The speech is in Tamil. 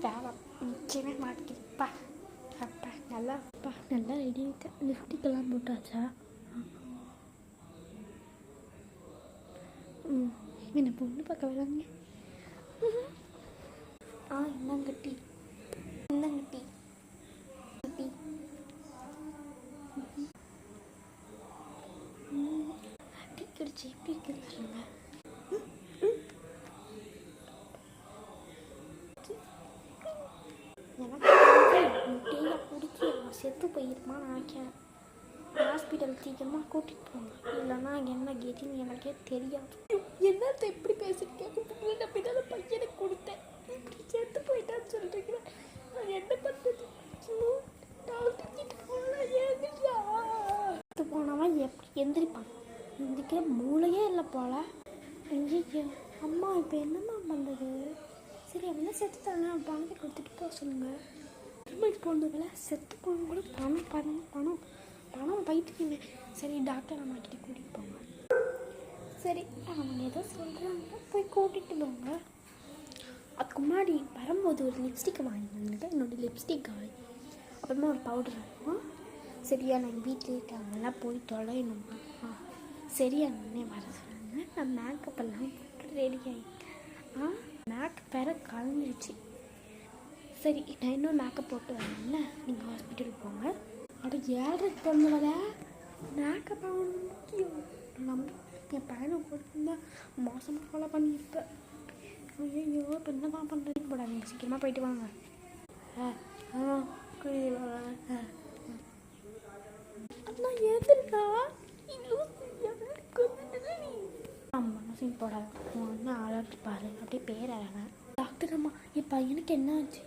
வேலை நிற்கவே மாட்டேங்குதுப்பா. அப்பா நல்லா ரெடி ஆகிட்டேன். லிப்டிக்கெல்லாம் போட்டாச்சா? என்ன பொண்ணு பார்க்க வராங்க. என்னங்க டீ டீ கடிச்சு எப்படி இருக்குன்னு சொல்லுங்க. எனக்கு டீயை குடிக்க செத்து போயிருமா நினைக்கிறேன். ஹாஸ்பிட்டல் சீக்கிரமாக கூட்டிகிட்டு போங்க, இல்லைன்னா என்ன கேட்டின்னு எனக்கே தெரியாது. என்னத்தை எப்படி பேசிட்டு நம்பினால பையனுக்கு கொடுத்தேன், இப்படி செத்து போயிட்டான்னு சொல்கிறீங்க. நான் என்ன பண்ணுறது? போனவன் எப்படி எந்திரிப்பான்? எந்திரிக்கிற மூளையே இல்லை போல. ஐயோ அம்மா, இப்போ என்னம்மா பண்ணுறது? சரி அப்படின்னா செத்து தானே, பணத்தை கொடுத்துட்டு போக சொல்லுங்கள். திருமணம் போனதுல செத்து போன கூட பணம் பைத்துக்குங்க. சரி டாக்டர் அம்மா கிட்ட கூட்டிகிட்டு போங்க. சரி அவங்க ஏதோ சொல்கிறாங்க, போய் கூட்டிகிட்டு போங்க. அதுக்கு முன்னாடி வரும்போது ஒரு லிப்ஸ்டிக் வாங்கி வந்துட்டு, என்னோடய லிப்ஸ்டிக் அப்புறமா ஒரு பவுடர். சரியா நான் வீட்டில் இருக்காங்கலாம் போய் தொலையணுமா? சரியா நானே வர சொல்லுங்க. நான் மேக்கப் எல்லாம் போட்டு ரெடி ஆகிட்டேன். மேக்கப் வேறு கலந்துருச்சு. சரி நான் இன்னும் மேக்கப் போட்டு வரேன்ல, நீங்கள் ஹாஸ்பிட்டல் போங்க. அப்படி 7:30 பொண்ணு வர மேக்கப் ஆகணும் முக்கியம். நம்ம என் பையனை போட்டுருந்தா மோசமாக ஃபாலோ பண்ணியிருப்பேன். ஐயோ இப்போ என்ன தான் பண்ணுறதுக்கு போடாதீங்க, சீக்கிரமாக போயிட்டு வாங்க. நான் எதுனா ஆமாம் போடாது ஒன்று அலர்ட் பாரு அப்படியே பேர் டாக்டர் அம்மா என் பையனுக்கு என்ன ஆச்சு?